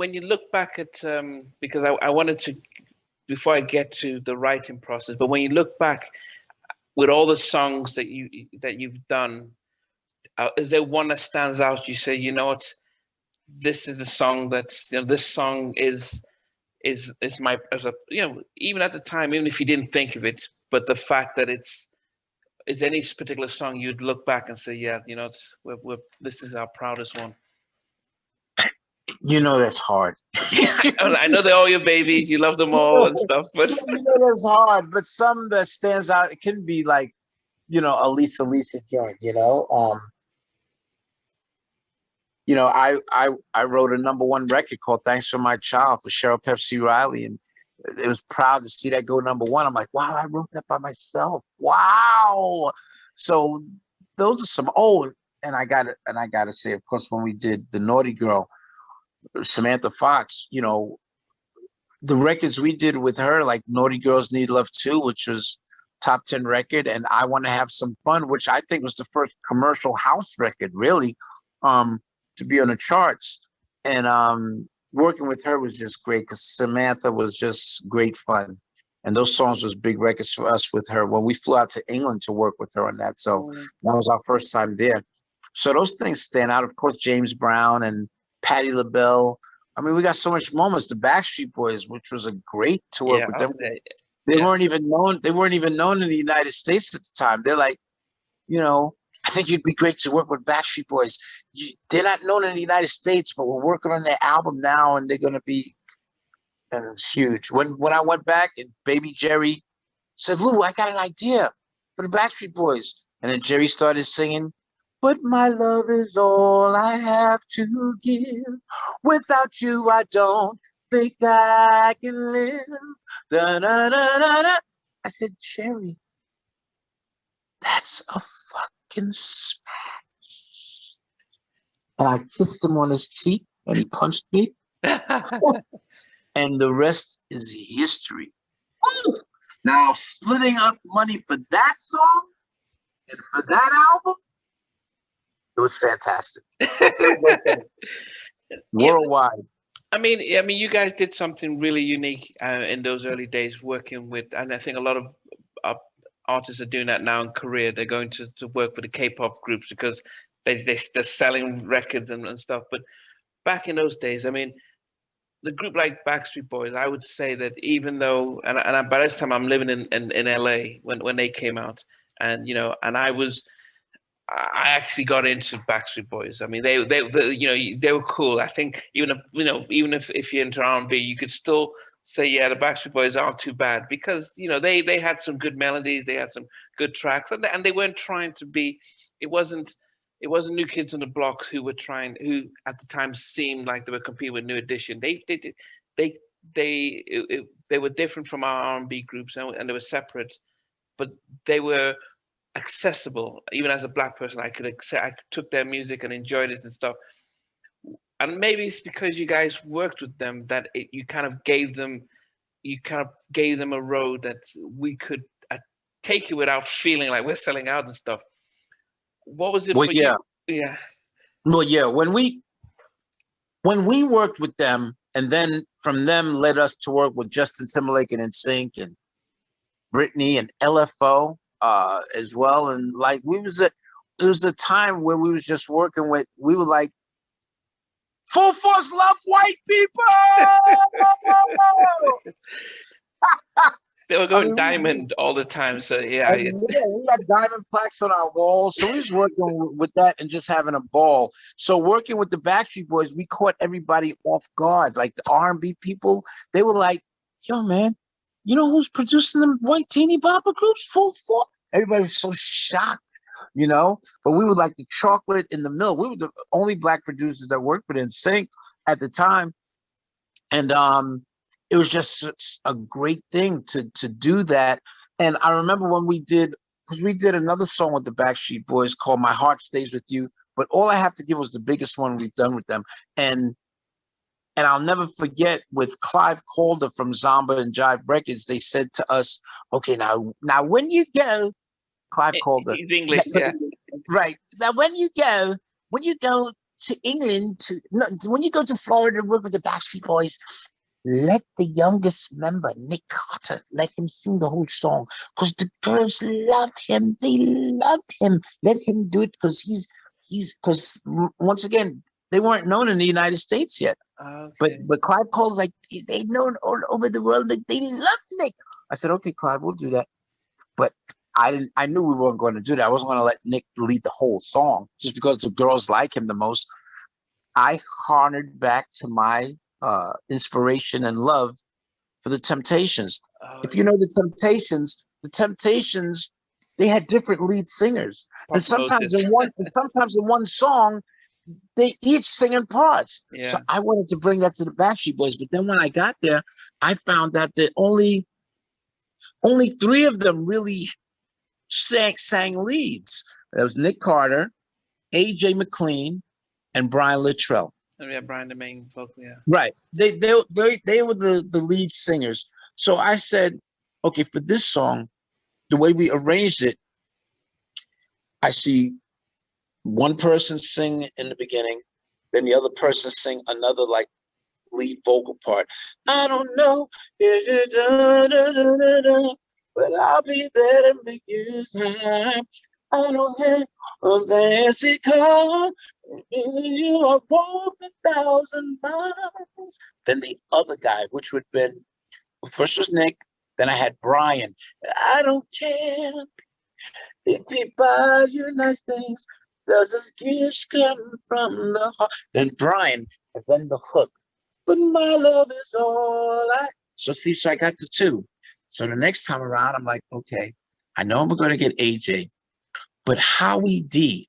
when you look back at because I wanted to before I get to the writing process, but when you look back with all the songs that you've done, is there one that stands out? You say, you know what, this is the song that's this song is my as a even at the time, even if you didn't think of it, but the fact that it's is any particular song you'd look back and say, yeah, this is our proudest one. That's hard. I know they're all your babies. You love them all and stuff, but That's hard. But some that stands out, it can be like, Lisa joint. I wrote a #1 record called "Thanks for My Child" for Cheryl Pepsi Riley, and it was proud to see that go #1. I'm like, wow, I wrote that by myself. Wow. So those are some. Oh, and I gotta say, of course, when we did the Naughty Girl, Samantha Fox, the records we did with her, like Naughty Girls Need Love Too, which was top 10 record, and I Want to Have Some Fun, which I think was the first commercial house record, really, to be on the charts. And working with her was just great because Samantha was just great fun. And those songs was big records for us with her when we flew out to England to work with her on that. So that was our first time there. So those things stand out. Of course, James Brown and Patti LaBelle. I mean, we got so much moments. The Backstreet Boys, which was a great to work with them. They weren't even known. They weren't even known in the United States at the time. They're like, I think you'd be great to work with Backstreet Boys. They're not known in the United States, but we're working on their album now, and they're gonna be. And it's huge. When I went back, and Baby Jerry said, "Lou, I got an idea for the Backstreet Boys," and then Jerry started singing. But my love is all I have to give. Without you, I don't think I can live. Da, da, da, da, da. I said, Jerry, that's a fucking smash. And I kissed him on his cheek, and he punched me. And the rest is history. Woo! Now, splitting up money for that song and for that album, it was fantastic. Worldwide. I mean, you guys did something really unique in those early days, working with, and I think a lot of artists are doing that now in Korea. They're going to work with the K-pop groups because they're selling records and stuff. But back in those days, I mean, the group like Backstreet Boys, I would say that even though, and by this time I'm living in LA when they came out, and and I actually got into Backstreet Boys. I mean, they they were cool. I think even if you're into R&B, you could still say, yeah, the Backstreet Boys aren't too bad because they had some good melodies, they had some good tracks, and they weren't trying to be. It wasn't New Kids on the Block who at the time seemed like they were competing with New Edition. They were different from our R&B groups, and they were separate, but they were accessible. Even as a black person, I took their music and enjoyed it and stuff. And maybe it's because you guys worked with them that you kind of gave them a road that we could take it without feeling like we're selling out and stuff. What was it for you? Yeah. Well, yeah. When we worked with them, and then from them led us to work with Justin Timberlake and NSYNC and Britney and LFO as well. And like it was a time where we was just working with. We were like, full force love white people. They were going diamond all the time, so yeah. We had diamond plaques on our walls, so we was working with that and just having a ball. So working with the Backstreet Boys, we caught everybody off guard. Like the R&B people, they were like, "Yo, man, you know who's producing them white teeny bopper groups? Full force." Everybody was so shocked, But we were like the chocolate in the milk. We were the only black producers that worked with NSYNC at the time, and it was just a great thing to do that. And I remember when because we did another song with the Backstreet Boys called My Heart Stays With You, but All I Have to Give was the biggest one we've done with them. And I'll never forget with Clive Calder from Zomba and Jive Records, they said to us, okay, now when you go, Clive Calder. He's English, yeah. Right. Now when you go, to England no, when you go to Florida to work with the Backstreet Boys, let the youngest member, Nick Carter, let him sing the whole song because the girls love him. They love him. Let him do it because because once again, they weren't known in the United States yet. Okay. But Clive Cole's like they known all over the world. They love Nick. I said, okay, Clive, we'll do that. But I knew we weren't going to do that. I wasn't going to let Nick lead the whole song just because the girls like him the most. I harnoned back to my inspiration and love for the Temptations. If you know the Temptations, they had different lead singers, and sometimes in one song, they each sing in parts. Yeah. So I wanted to bring that to the Backstreet Boys, but then when I got there, I found out that only three of them really sang leads. That was Nick Carter, AJ McLean, and Brian Littrell. Oh, yeah, Brian, the main vocal, yeah. Right. They were the lead singers. So I said, okay, for this song, the way we arranged it, I see one person sing in the beginning, then the other person sing another like lead vocal part. I don't know if you do, but I'll be there to make you happy. I don't have a fancy car. You have walked 1,000 miles. Then the other guy, which would have been, first was Nick, then I had Brian. I don't care if he buys you nice things. Does his gifts come from the heart? Then Brian, and then the hook. But my love is all I. So I got the two. So the next time around, I'm like, okay, I know we're going to get AJ, but Howie D,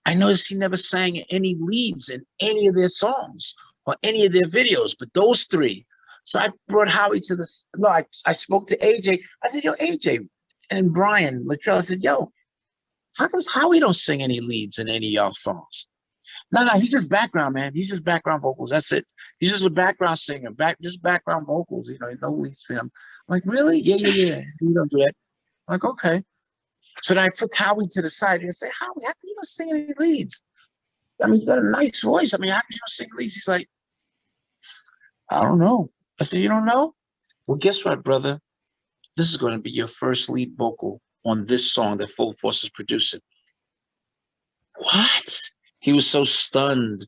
I noticed he never sang any leads in any of their songs or any of their videos, but those three. So I brought Howie to this. No, I spoke to AJ. I said, yo, AJ and Brian Littrell. I said, yo, how comes Howie don't sing any leads in any of y'all songs? No, he's just background, man. He's just background vocals. That's it. He's just a background singer, just background vocals. You know, no leads for him. I'm like, really? Yeah. You don't do that. I'm like, okay. So then I took Howie to the side and said, Howie, how come you don't sing any leads? I mean, you got a nice voice. I mean, how come you don't sing leads? He's like, I don't know. I said, you don't know? Well, guess what, brother? This is going to be your first lead vocal on this song that Full Force is producing. What? He was so stunned.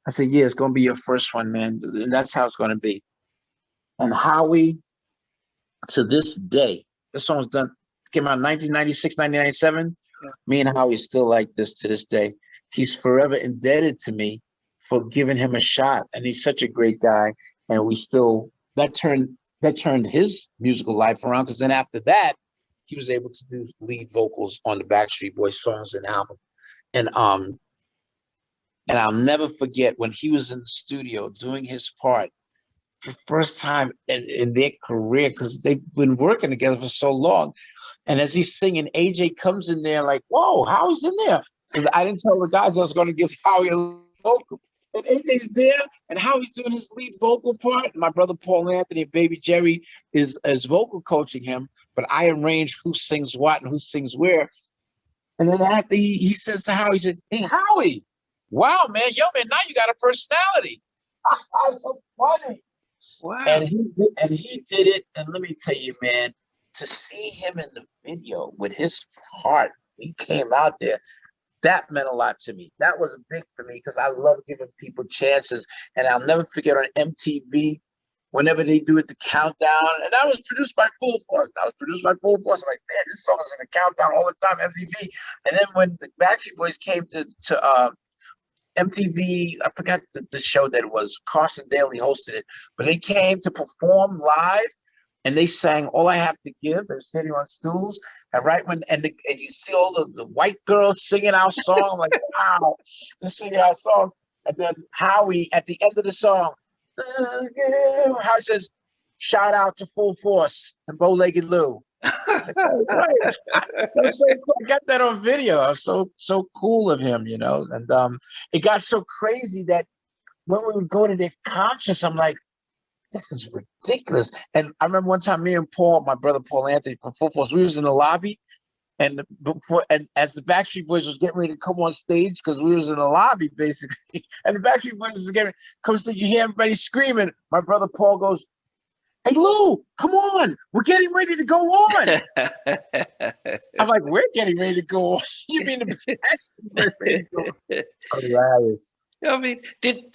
I said, yeah, it's going to be your first one, man. And that's how it's going to be. And Howie, to this day, this song was done, came out in 1996, 1997. Yeah. Me and Howie still like this to this day. He's forever indebted to me for giving him a shot. And he's such a great guy. And we still, that turned his musical life around, because then after that, he was able to do lead vocals on the Backstreet Boys songs and album. And I'll never forget when he was in the studio doing his part, the first time in their career, because they've been working together for so long. And as he's singing, AJ comes in there like, whoa, Howie's in there. Because I didn't tell the guys I was going to give Howie a vocal. And AJ's there, and Howie's doing his lead vocal part. My brother Paul Anthony and baby Jerry is vocal coaching him, but I arrange who sings what and who sings where. And then after he says to Howie, he said, hey, Howie, wow, man, now you got a personality. That's so funny. Wow. And he did it. And let me tell you, man, to see him in the video with his heart, he came out there. That meant a lot to me. That was big for me because I love giving people chances. And I'll never forget on MTV, whenever they do it, the countdown. And that was produced by Full Force. I'm like, man, this song is in the countdown all the time, MTV. And then when the Backstreet Boys came to MTV, I forgot the show that it was. Carson Daly hosted it. But they came to perform live. And they sang All I Have to Give. They're sitting on stools. And right when, and you see all the white girls singing our song. I'm like, wow, they're singing our song. And then Howie, at the end of the song, Howie says, shout out to Full Force and Bow-Legged Lou. I said, oh, right. That's so cool. I got that on video. I was so cool of him, you know. And it got so crazy that when we would go to their concerts, I'm like, this is ridiculous. And I remember one time me and Paul, my brother Paul Anthony from Full Force, we was in the lobby And as the Backstreet Boys was getting ready to come on stage, because we was in the lobby basically, and the Backstreet Boys was getting ready to come on stage, you hear everybody screaming. My brother Paul goes, "Hey Lou, come on, we're getting ready to go on." I'm like, "We're getting ready to go on." You mean the Backstreet Boys ready to go on? Hilarious. I mean, did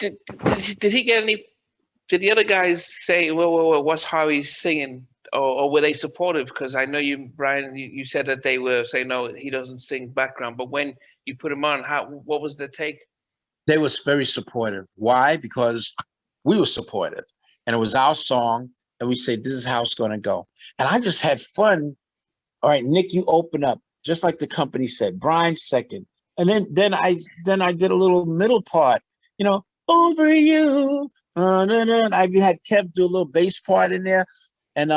he get any? Did the other guys say, "Well, what's Howie singing?" Or were they supportive? Because I know you, Brian, you said that they were saying, "No, he doesn't sing background." But when you put him on, what was the take? They was very supportive. Why? Because we were supportive, and it was our song, and we said, "This is how it's going to go." And I just had fun. All right, Nick, you open up, just like the company said. Brian second, and then I did a little middle part. Over you. I even had Kev do a little bass part in there, and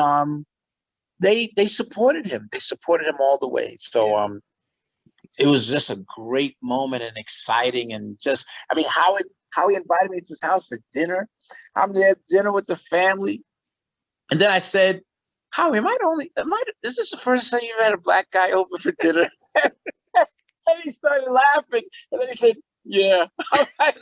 they supported him. They supported him all the way. So it was just a great moment and exciting, and just, I mean, Howie invited me to his house for dinner. I'm there at dinner with the family, and then I said, "Howie, is this the first time you've had a black guy over for dinner?" And he started laughing, and then he said, "Yeah." I'm like,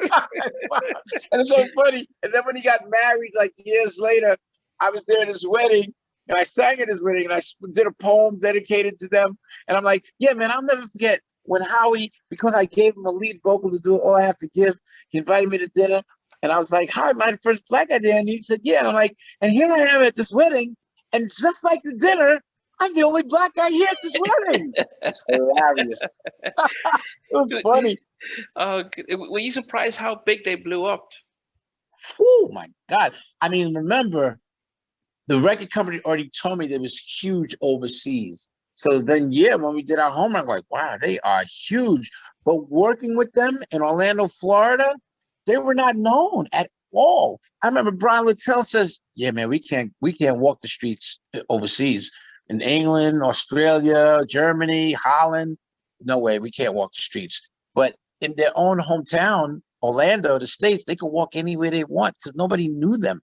wow. And it's so funny. And then when he got married, like years later, I was there at his wedding, and I sang at his wedding, and I did a poem dedicated to them. And I'm like, "Yeah, man, I'll never forget when Howie, because I gave him a lead vocal to do All I Have to Give, he invited me to dinner." And I was like, "Howie, am I the first black guy there?" And he said, "Yeah." And I'm like, "And here I am at this wedding, and just like the dinner, I'm the only black guy here at this wedding." It's hilarious. It was funny. Were you surprised how big they blew up? Oh my God. I mean, remember, the record company already told me that it was huge overseas. So then, yeah, when we did our homework, I'm like, wow, they are huge. But working with them in Orlando, Florida, they were not known at all. I remember Brian Littell says, "Yeah, man, we can't walk the streets overseas in England, Australia, Germany, Holland. No way, we can't walk the streets." But in their own hometown, Orlando, the States, they could walk anywhere they want because nobody knew them.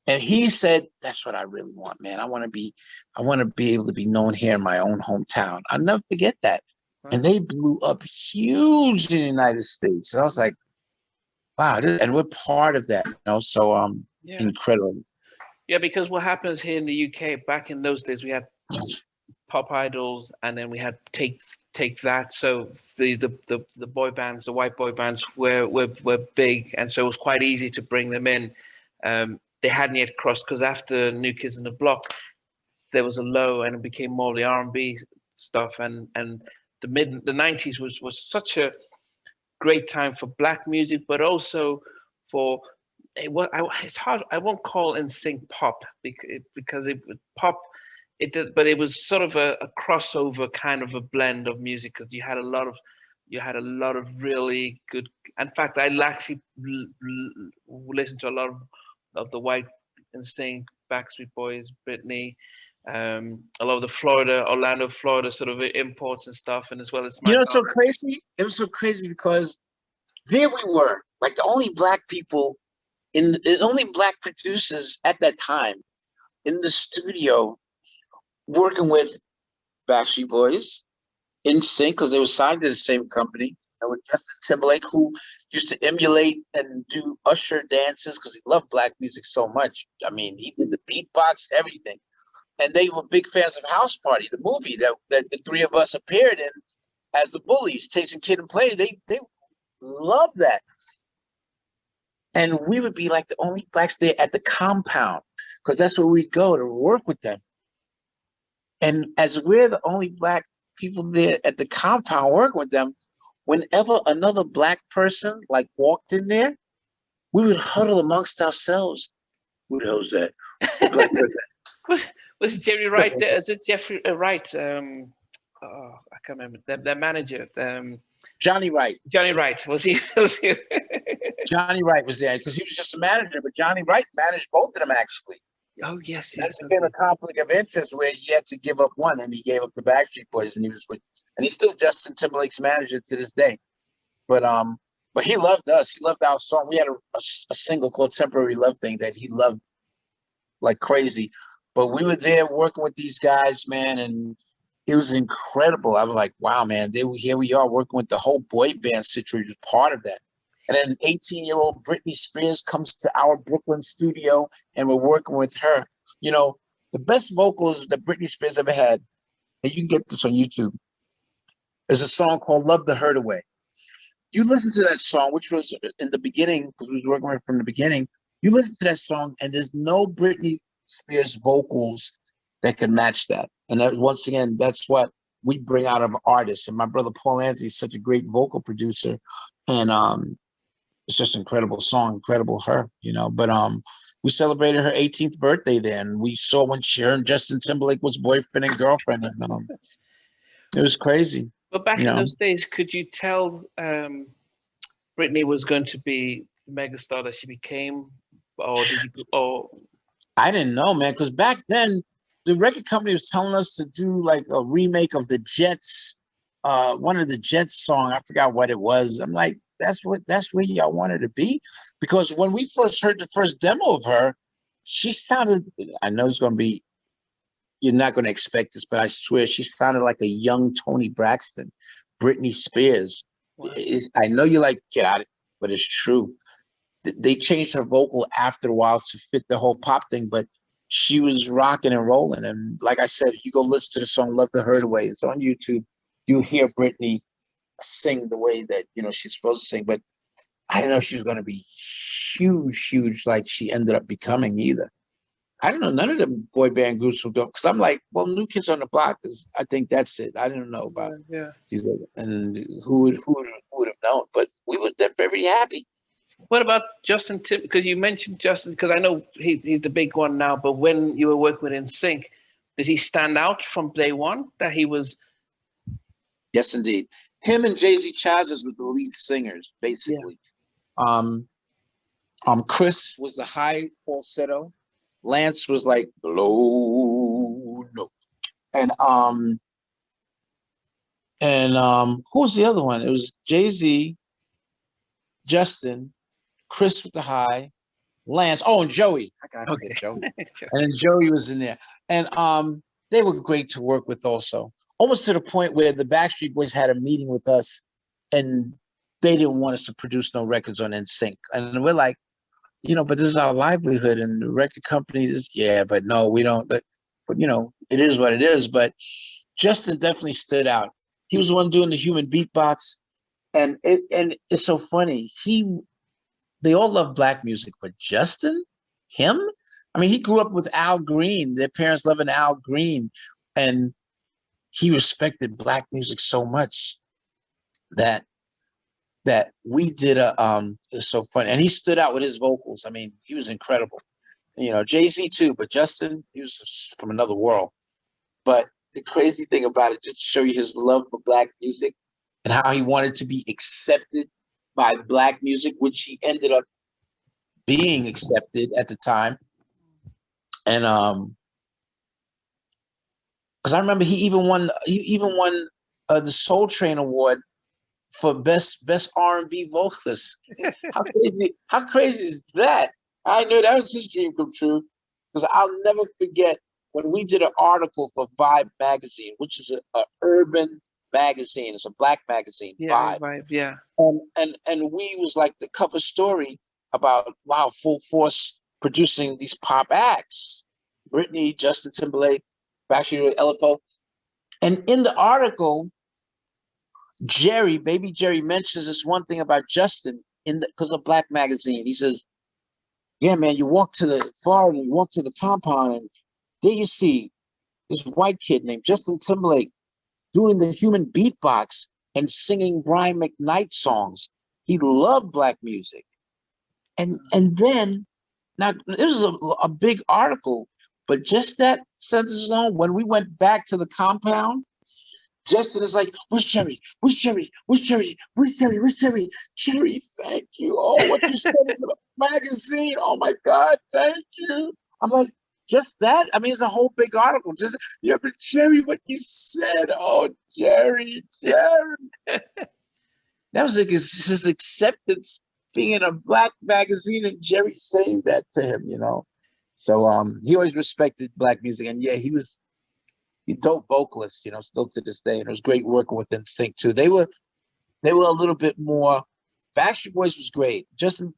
And he said, "That's what I really want, man. I want to be able to be known here in my own hometown." I'll never forget that. And they blew up huge in the United States. And I was like, wow, and we're part of that, So Yeah. incredible. Yeah, because what happens here in the UK, back in those days, we had pop idols, and then we had take that. So the boy bands, the white boy bands were big, and so it was quite easy to bring them in. They hadn't yet crossed, because after New Kids on the Block, there was a low, and it became more the R&B stuff, and the 90s was such a great time for black music, but also for it's hard. I won't call NSYNC pop because it pop. It did, but it was sort of a crossover kind of a blend of music, because you had a lot of really good. In fact, I actually listened to a lot of the white NSYNC, Backstreet Boys, Britney, a lot of the Orlando, Florida sort of imports and stuff, and as well as So crazy. It was so crazy because there we were, like the only black people the only black producers at that time in the studio, working with Backstreet Boys, NSYNC, because they were signed to the same company, and with Justin Timberlake, who used to emulate and do Usher dances because he loved black music so much. I mean, he did the beatbox, everything. And they were big fans of House Party, the movie that the three of us appeared in as the bullies, chasing Kid and Play. They loved that. And we would be like the only blacks there at the compound, because that's where we'd go to work with them. And as we're the only black people there at the compound working with them, whenever another black person like walked in there, we would huddle amongst ourselves. Who the hell's that? Was Jerry Wright there? Is it Jeffrey Wright? I can't remember. Their manager. Johnny Wright. Johnny Wright. Was he? Johnny Wright was there because he was just a manager, but Johnny Wright managed both of them actually. Oh yes, That became a conflict of interest where he had to give up one, and he gave up the Backstreet Boys, and he's still Justin Timberlake's manager to this day. But he loved us. He loved our song. We had a single called "Temporary Love Thing" that he loved like crazy. But we were there working with these guys, man, and it was incredible. I was like, wow, man, here we are working with the whole boy band situation, part of that. And then 18-year-old Britney Spears comes to our Brooklyn studio and we're working with her. You know, the best vocals that Britney Spears ever had, and you can get this on YouTube, is a song called Love the Hurt Away. You listen to that song, which was in the beginning, because we was working with it from the beginning. You listen to that song, and there's no Britney Spears vocals that can match that. And that, once again, that's what we bring out of artists. And my brother Paul Anthony is such a great vocal producer, and it's just an incredible song, incredible her, you know. But we celebrated her 18th birthday there, and we saw when her and Justin Timberlake was boyfriend and girlfriend, and it was crazy, But back you in know. those days, could you tell Britney was going to be the megastar that she became, or did you? Or I didn't know, man, because back then the record company was telling us to do like a remake of the Jets, one of the Jets song. I forgot what it was. I'm like, that's where y'all wanted to be, because when we first heard the first demo of her, she sounded. I know it's gonna be. You're not gonna expect this, but I swear she sounded like a young Tony Braxton, Britney Spears. wow. I know you like get out of it, but it's true. They changed her vocal after a while to fit the whole pop thing, but she was rocking and rolling. And like I said, you go listen to the song Love the Hurt Away. It's on YouTube. You hear Britney sing the way that, you know, she's supposed to sing. But I didn't know she was going to be huge, huge like she ended up becoming either. I don't know. None of the boy band groups would go, because I'm like, well, New Kids on the Block is, I think that's it. I didn't know about Yeah, yeah. these other, and who would have known? But we were very happy. What about Justin Tim? Because you mentioned Justin, because I know he's the big one now. But when you were working with NSYNC, did he stand out from day one? That he was, Yes, indeed. Him and Jay-Z Chazes were the lead singers, yeah. basically. Um, Chris was the high falsetto. Lance was like low note. And who was the other one? It was Jay-Z, Justin, Chris with the high, Lance. Oh, and Joey. How can I forget Okay. Joey? And then Joey was in there. And they were great to work with also. Almost to the point where the Backstreet Boys had a meeting with us and they didn't want us to produce no records on NSYNC. And we're like, you know, but this is our livelihood, and the record company is, yeah, but no, we don't. But you know, it is what it is. But Justin definitely stood out. He was the one doing the human beatbox, and it's so funny. They all love black music, but Justin, him, I mean, he grew up with Al Green. Their parents loving Al Green, and he respected black music so much that we did it's so funny. And he stood out with his vocals. I mean, he was incredible. You know, Jay-Z too, but Justin, he was just from another world. But the crazy thing about it, just to show you his love for black music and how he wanted to be accepted by black music, which he ended up being accepted at the time. And because I remember he even won the Soul Train Award for best R&B vocalist. How crazy is that? I knew that was his dream come true, because I'll never forget when we did an article for Vibe magazine, which is a urban magazine. It's a black magazine, Yeah, Vibe. right. Yeah. And we was like the cover story about, wow, Full Force producing these pop acts, Britney, Justin Timberlake, Backstreet Boys, LFO. And in the article, Baby Jerry mentions this one thing about Justin because of Black Magazine. He says, yeah, man, you walk to the Florida, you walk to the compound, and there you see this white kid named Justin Timberlake doing the human beatbox and singing Brian McKnight songs. He loved black music. And then, now it was a big article, but just that sentence alone, when we went back to the compound, Justin is like, where's Jerry? Where's Jerry? Where's Jerry? Where's Jerry? Where's Jerry? Jerry, thank you. Oh, what you said in the magazine. Oh my God, thank you. I'm like, just that? I mean, it's a whole big article. Just, yeah, but Jerry, what you said. Oh, Jerry. That was like his acceptance being in a black magazine and Jerry saying that to him, you know. So he always respected black music. And yeah, he was dope vocalists, you know, still to this day. And it was great working with NSYNC too. They were a little bit more. Backstreet Boys was great. Justin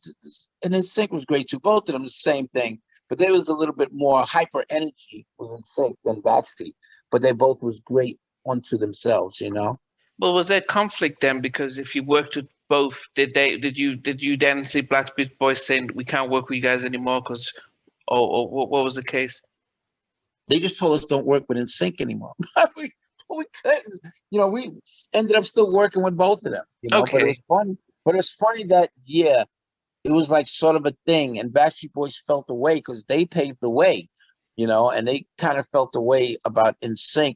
and NSYNC was great too. Both of them the same thing, but they was a little bit more hyper energy with NSYNC than Backstreet. But they both was great onto themselves, you know. Well, was there conflict then? Because if you worked with both, did you then see Backstreet Boys saying we can't work with you guys anymore because, or what was the case? They just told us don't work with NSYNC anymore. we couldn't. You know, we ended up still working with both of them. You know, but it Okay. was fun. But it's funny that it was like sort of a thing, and Backstreet Boys felt the way because they paved the way, you know, and they kind of felt the way about NSYNC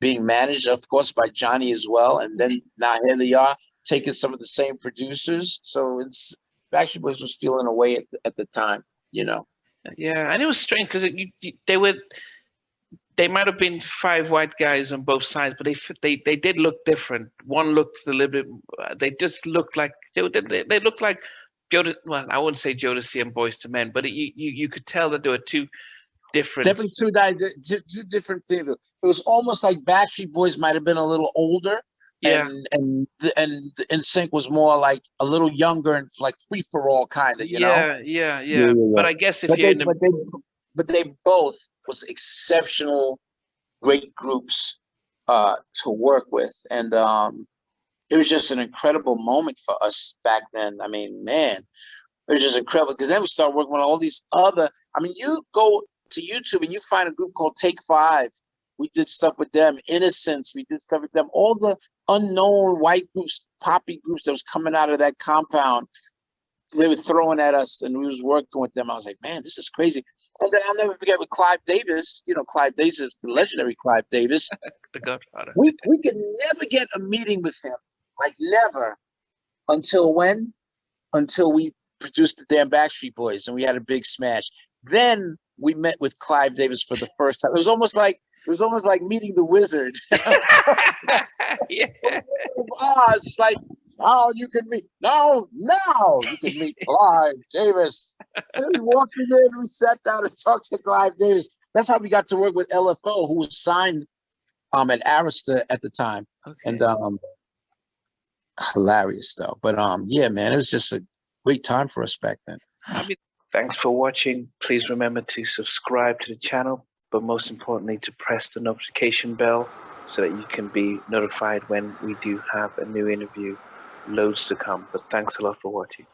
being managed, of course, by Johnny as well. And then now here they are taking some of the same producers. So it's Backstreet Boys was feeling away at the time, you know. Yeah, and it was strange because they might have been five white guys on both sides, but they did look different. One looked a little bit. They just looked like they looked like Joe. Well, I wouldn't say Jodeci and Boys to Men, but you could tell that there were two different. Definitely two different things. It was almost like Backstreet Boys might have been a little older, Yeah, and NSYNC was more like a little younger and like free for all kind of, you know. yeah. But I guess if But you're in the they both was exceptional, great groups to work with, and it was just an incredible moment for us back then. I mean, man, it was just incredible because then we started working with all these other. I mean, you go to YouTube and you find a group called Take Five. We did stuff with them. Innocence, we did stuff with them. All the unknown white groups, poppy groups that was coming out of that compound, they were throwing at us, and we was working with them. I was like, man, this is crazy. And then I'll never forget with Clive Davis. You know, Clive Davis, the legendary Clive Davis. the Godfather. We could never get a meeting with him, like never, until when? Until we produced the damn Backstreet Boys, and we had a big smash. Then we met with Clive Davis for the first time. It was almost like meeting the wizard. Yeah. It's like, oh, you can meet now you can meet Clive Davis. And we walked in there and we sat down and talked to Clive Davis. That's how we got to work with LFO, who was signed at Arista at the time. Okay. And hilarious though. But yeah, man, it was just a great time for us back then. I mean, thanks for watching. Please remember to subscribe to the channel, but most importantly, to press the notification bell so that you can be notified when we do have a new interview. Loads to come. But thanks a lot for watching.